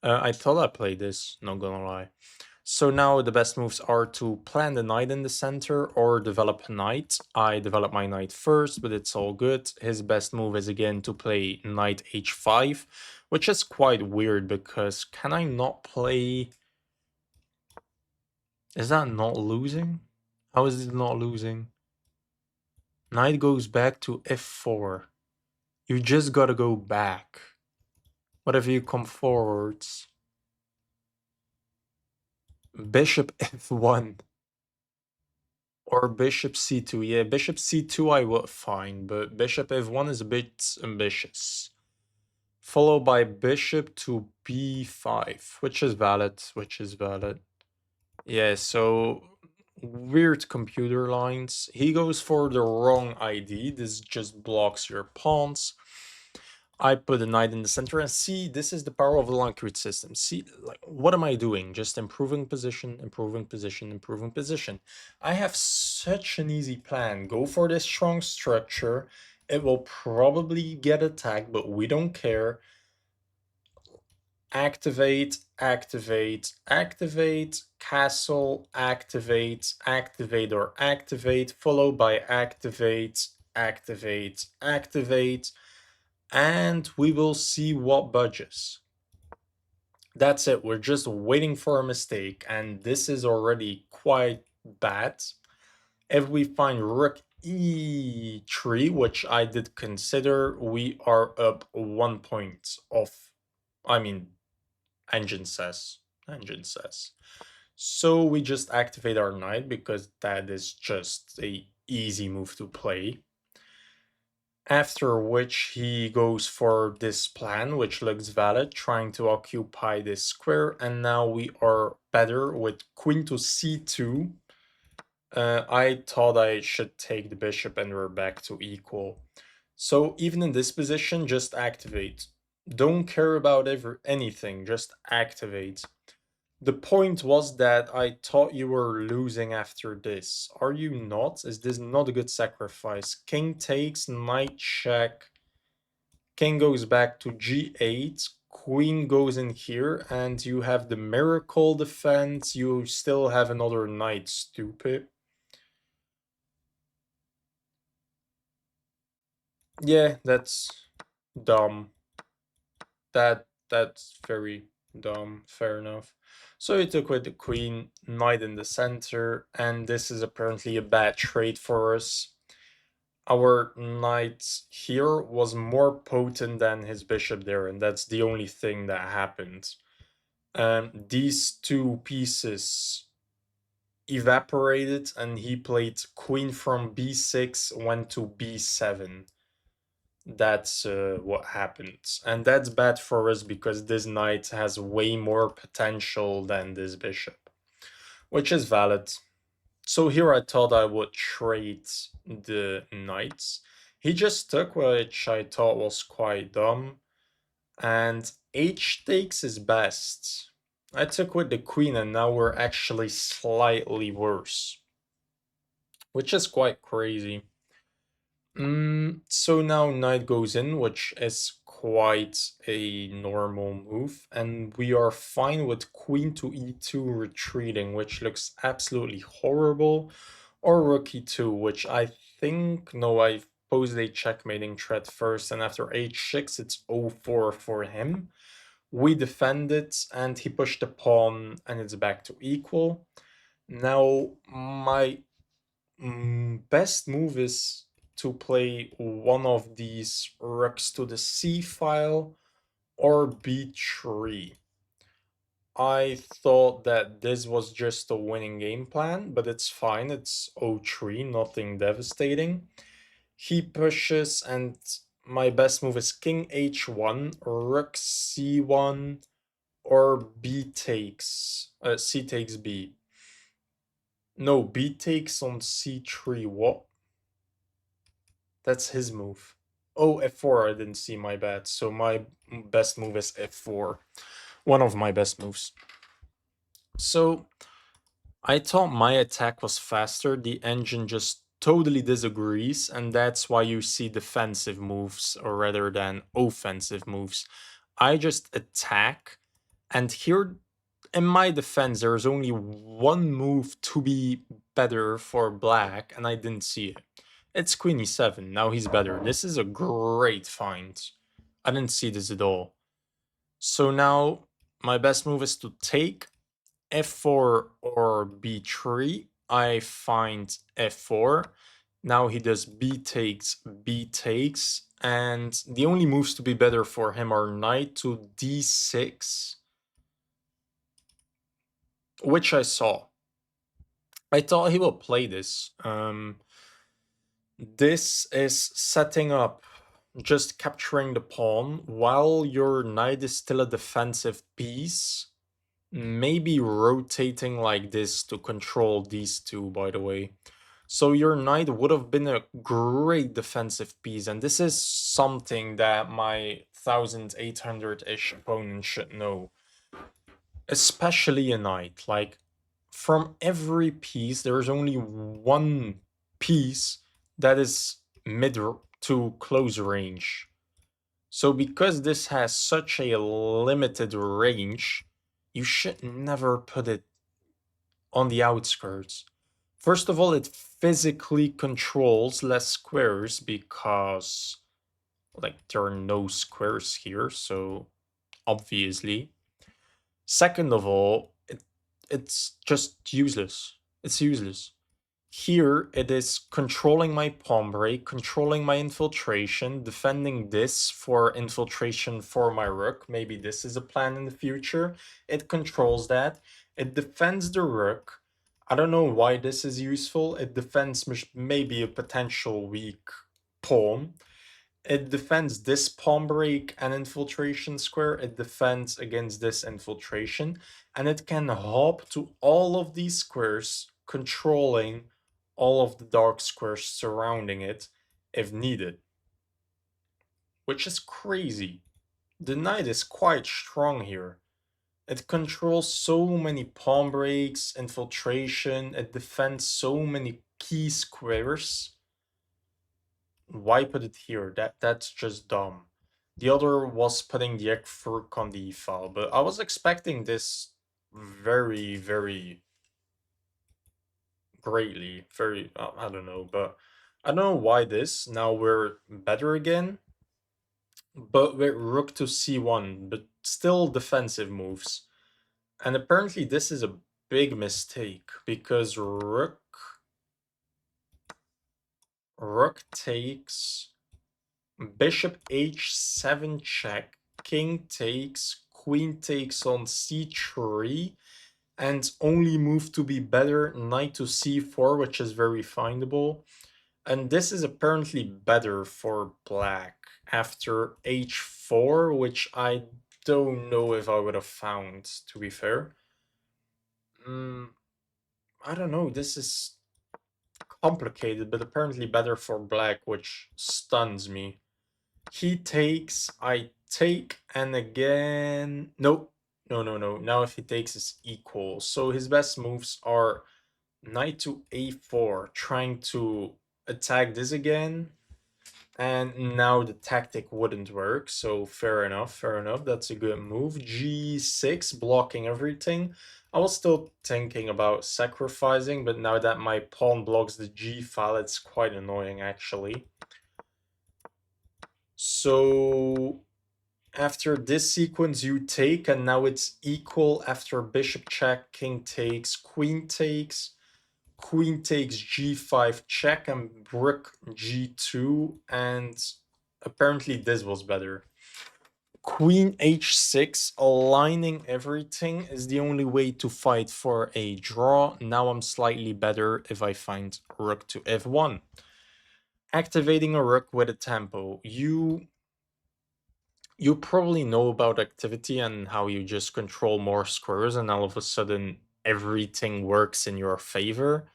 I thought I played this, not gonna lie. So now the best moves are to plant a knight in the center or develop a knight. I develop my knight first, but it's all good. His best move is again to play knight h5, which is quite weird because can I not play... Is that not losing? How is it not losing? Knight goes back to f4. You just gotta go back. What if you come forwards? Bishop f1. Or bishop c2. Yeah, bishop c2 I would find, but bishop f1 is a bit ambitious. Followed by bishop to b5, which is valid, which is valid. Yeah, so weird computer lines. He goes for the wrong ID. This just blocks your pawns. I put a knight in the center, and see, this is the power of the Lancret system. See, like, what am I doing? Just improving position, improving position, improving position. I have such an easy plan. Go for this strong structure. It will probably get attacked, but we don't care. Activate, activate, activate, castle, activate, activate or activate, followed by activate, activate, activate, and we will see what budges. That's it. We're just waiting for a mistake, and this is already quite bad. If we find rook e3, which I did consider, we are up 1 point off. I mean, engine says. Engine says. So we just activate our knight because that is just a easy move to play. After which he goes for this plan, which looks valid, trying to occupy this square, and now we are better with queen to c2. I thought I should take the bishop and we're back to equal. So even in this position, just activate. Don't care about anything, just activate. The point was that I thought you were losing after this. Are you not? Is this not a good sacrifice? King takes, knight check. King goes back to g8. Queen goes in here, and you have the miracle defense. You still have another knight, stupid. Yeah, that's dumb. That's very dumb. Fair enough. So he took with the queen, knight in the center, and this is apparently a bad trade for us. Our knight here was more potent than his bishop there, and that's the only thing that happened. These two pieces evaporated, and he played queen from b6, went to b7. That's what happened. And that's bad for us because this knight has way more potential than this bishop, which is valid. So here I thought I would trade the knights. He just took, which I thought was quite dumb. And h takes is best. I took with the queen, and now we're actually slightly worse, which is quite crazy. So now knight goes in, which is quite a normal move, and we are fine with queen to e2 retreating, which looks absolutely horrible. Or rook e2, which I think, no, I posed a checkmating threat first, and after h6, it's 0-4 for him. We defend it, and he pushed the pawn, and it's back to equal. Now, my best move is to play one of these rooks to the c file or b3. I thought that this was just a winning game plan, but it's fine. It's 0-3, nothing devastating. He pushes, and my best move is king h1, rook c1, or b takes. C takes b. No, b takes on c3. What? That's his move. Oh, f4, I didn't see, my bad. So my best move is f4. One of my best moves. So I thought my attack was faster. The engine just totally disagrees, and that's why you see defensive moves rather than offensive moves. I just attack, and here in my defense, there's only one move to be better for black, and I didn't see it. It's queen e7. Now he's better. This is a great find. I didn't see this at all. So now my best move is to take f4 or b3. I find f4. Now he does b takes, and the only moves to be better for him are knight to d6, which I saw. I thought he will play this. This is setting up, just capturing the pawn while your knight is still a defensive piece. Maybe rotating like this to control these two, by the way. So your knight would have been a great defensive piece, and this is something that my 1800-ish opponent should know. Especially a knight. Like, from every piece, there is only one piece that is mid to close range. So because this has such a limited range, you should never put it on the outskirts. First of all, it physically controls less squares because, like, there are no squares here, so obviously. Second of all, it's just useless. It's useless. Here, it is controlling my pawn break, controlling my infiltration, defending this for infiltration for my rook. Maybe this is a plan in the future. It controls that. It defends the rook. I don't know why this is useful. It defends maybe a potential weak pawn. It defends this pawn break and infiltration square. It defends against this infiltration. And it can hop to all of these squares, controlling all of the dark squares surrounding it if needed. Which is crazy. The knight is quite strong here. It controls so many pawn breaks, infiltration, it defends so many key squares. Why put it here? That's just dumb. The other was putting the Ekfurk on the e-file, but I was expecting this very, very greatly. Very, I don't know, but I don't know why this. Now we're better again, but with rook to c1, but still defensive moves. And apparently this is a big mistake because rook takes, bishop h7 check, king takes, queen takes on c3, and only move to be better, knight to c4, which is very findable. And this is apparently better for black after h4, which I don't know if I would have found, to be fair. I don't know, this is complicated, but apparently better for black, which stuns me. He takes, I take, and again... No, no, no, no. Now if he takes, it's equal. So his best moves are knight to a4, trying to attack this again. And now the tactic wouldn't work, so fair enough, fair enough. That's a good move. G6, blocking everything. I was still thinking about sacrificing, but now that my pawn blocks the G file, it's quite annoying actually. So after this sequence, you take, and now it's equal after bishop check, king takes, queen takes. Queen takes g5 check and rook g2, and apparently this was better. Queen h6, aligning everything is the only way to fight for a draw. Now I'm slightly better if I find rook to f1. Activating a rook with a tempo. You probably know about activity and how you just control more squares and all of a sudden everything works in your favor.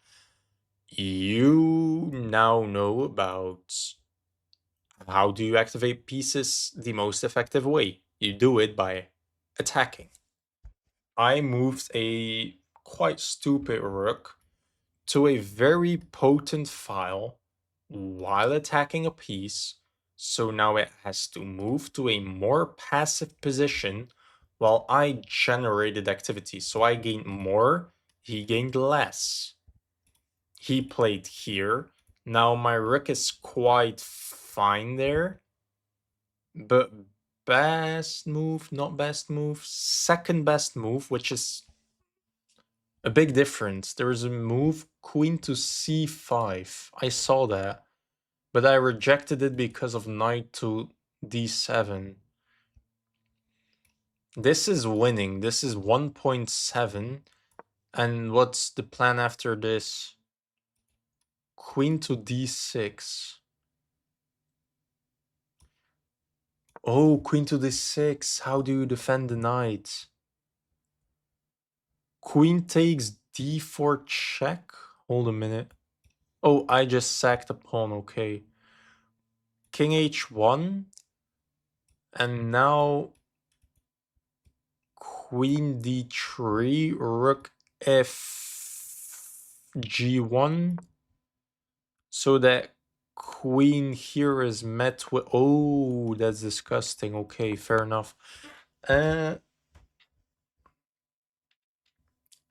You now know about how do you activate pieces the most effective way. You do it by attacking. I moved a quite stupid rook to a very potent file while attacking a piece, so now it has to move to a more passive position while I generated activity. So I gained more, he gained less. He played here. Now my rook is quite fine there, but best move, not best move, second best move, which is a big difference. There is a move queen to c5. I saw that, but I rejected it because of knight to d7. This is winning. This is 1.7. And what's the plan after this? Queen to d6. Oh, queen to d6. How do you defend the knight? Queen takes d4 check? Hold a minute. Oh, I just sacked a pawn, okay. King h1. And now queen d3, rook f g1. So that queen here is met with... Oh, that's disgusting. Okay, fair enough. And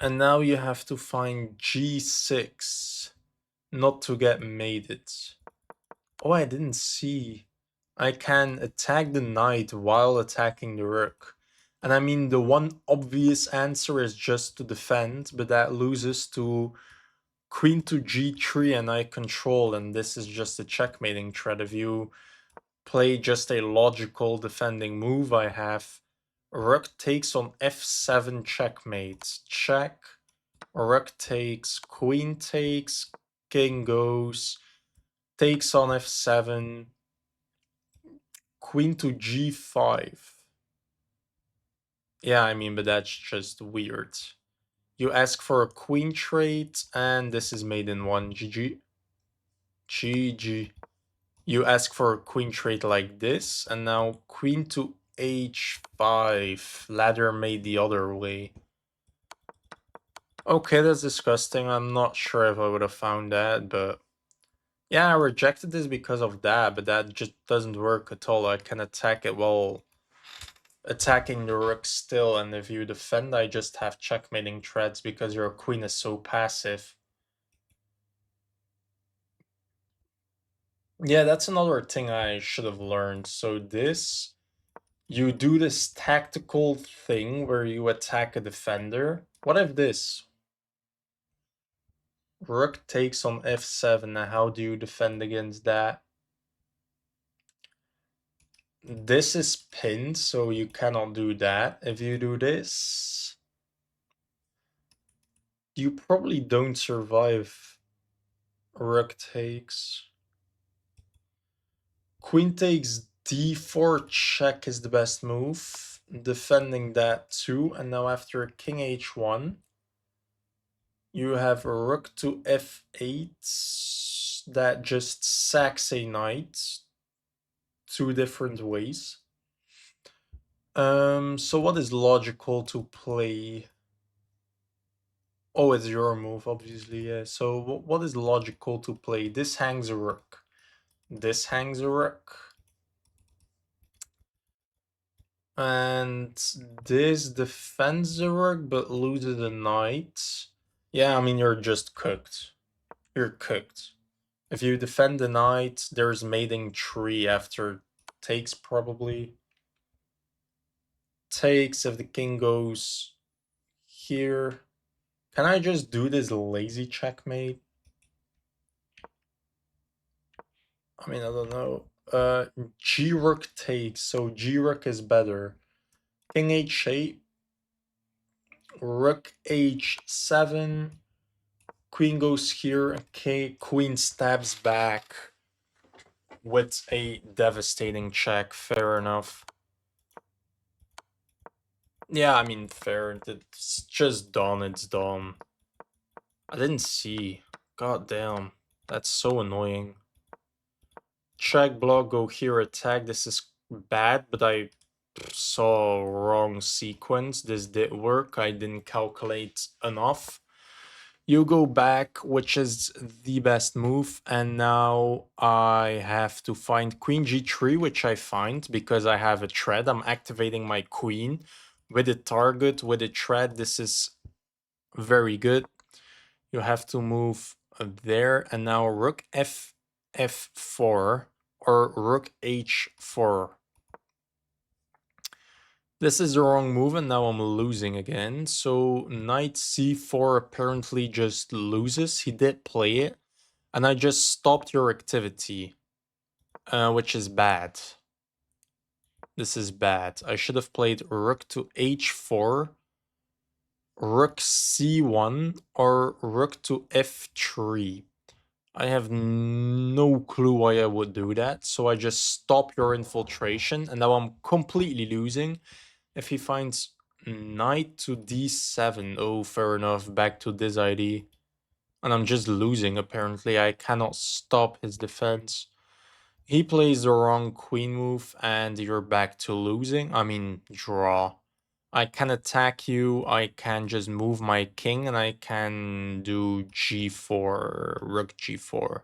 now you have to find g6. Not to get mated. Oh, I didn't see. I can attack the knight while attacking the rook. And I mean, the one obvious answer is just to defend, but that loses to queen to g3 and I control, and this is just a checkmating threat. If you play just a logical defending move, I have rook takes on f7 checkmate. Check. Rook takes, queen takes, king goes, takes on f7, queen to g5. Yeah, I mean, but that's just weird. You ask for a queen trait, and this is made in one. GG. GG. You ask for a queen trait like this, and now queen to h5. Ladder made the other way. Okay, that's disgusting. I'm not sure if I would have found that, but yeah, I rejected this because of that, but that just doesn't work at all. I can attack it while attacking the rook still, and if you defend, I just have checkmating threats because your queen is so passive. Yeah, that's another thing I should have learned. So this, you do this tactical thing where you attack a defender. What if this? Rook takes on f7, now how do you defend against that? This is pinned, so you cannot do that. If you do this, you probably don't survive. Rook takes. Queen takes d4 check is the best move. Defending that too. And now after king h1, you have rook to f8 that just sacks a knight. Two different ways. So what is logical to play? Oh, it's your move, obviously, yeah. So what is logical to play? This hangs a rook. This hangs a rook. And this defends the rook but loses the knight. Yeah, I mean, you're just cooked. You're cooked. If you defend the knight, there's mating tree after takes, probably. Takes if the king goes here. Can I just do this lazy checkmate? I mean, I don't know. G rook takes, so G rook is better. King h8, rook h7, queen goes here, okay, queen stabs back with a devastating check, fair enough. Yeah, I mean, fair, it's just done, it's done. I didn't see, god damn, that's so annoying. Check, block, go here, attack, this is bad, but I saw wrong sequence, this did work, I didn't calculate enough. You go back, which is the best move, and now I have to find queen g3, which I find because I have a thread. I'm activating my queen with a target, with a thread. This is very good. You have to move there, and now rook f4 or rook h4. This is the wrong move, and now I'm losing again. So knight c4 apparently just loses. He did play it, and I just stopped your activity, which is bad. This is bad. I should have played rook to h4, rook c1, or rook to f3. I have no clue why I would do that, so I just stop your infiltration, and now I'm completely losing. If he finds knight to d7, oh, fair enough, back to this ID. And I'm just losing, apparently. I cannot stop his defense. He plays the wrong queen move, and you're back to losing. I mean, draw. I can attack you, I can just move my king, and I can do g4, rook g4.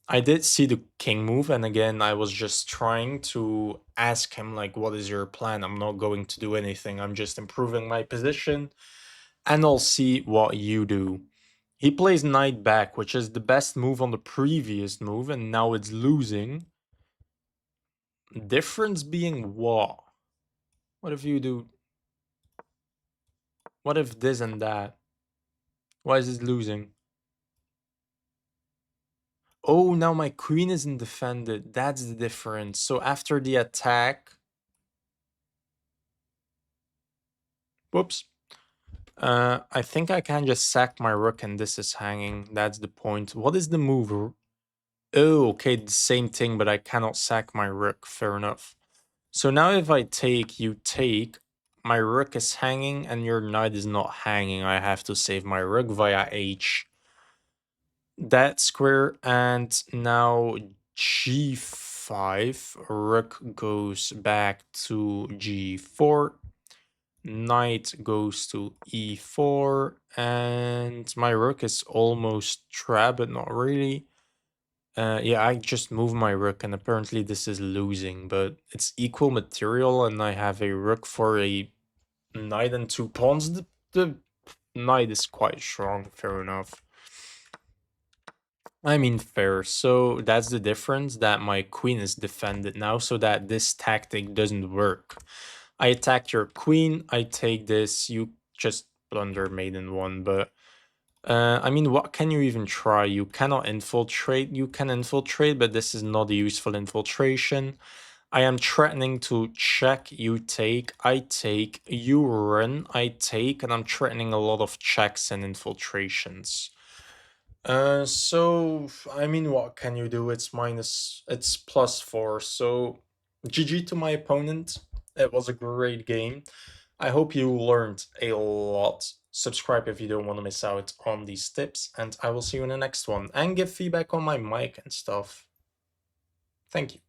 I did see the king move, and again, I was just trying to ask him, like, what is your plan? I'm not going to do anything. I'm just improving my position, and I'll see what you do. He plays knight back, which is the best move on the previous move, and now it's losing. Difference being what? What if you do... What if this and that? Why is it losing? Oh, now my queen isn't defended. That's the difference. So after the attack... Whoops. I think I can just sack my rook and this is hanging. That's the point. What is the move? Oh, okay, the same thing, but I cannot sack my rook. Fair enough. So now if I take, you take, my rook is hanging and your knight is not hanging. I have to save my rook via h. That square, and now g5. Rook goes back to g4. Knight goes to e4, and my rook is almost trapped, but not really. Yeah, I just moved my rook, and apparently this is losing, but it's equal material, and I have a rook for a knight and two pawns. The knight is quite strong, fair enough. I mean, fair. So that's the difference, that my queen is defended now, so that this tactic doesn't work. I attack your queen, I take this, you just blunder maiden one, but I mean, what can you even try? You cannot infiltrate, you can infiltrate, but this is not a useful infiltration. I am threatening to check, you take, I take, you run, I take, and I'm threatening a lot of checks and infiltrations. So, I mean, what can you do? It's +4, so GG to my opponent. It was a great game. I hope you learned a lot. Subscribe if you don't want to miss out on these tips, and I will see you in the next one. And give feedback on my mic and stuff. Thank you.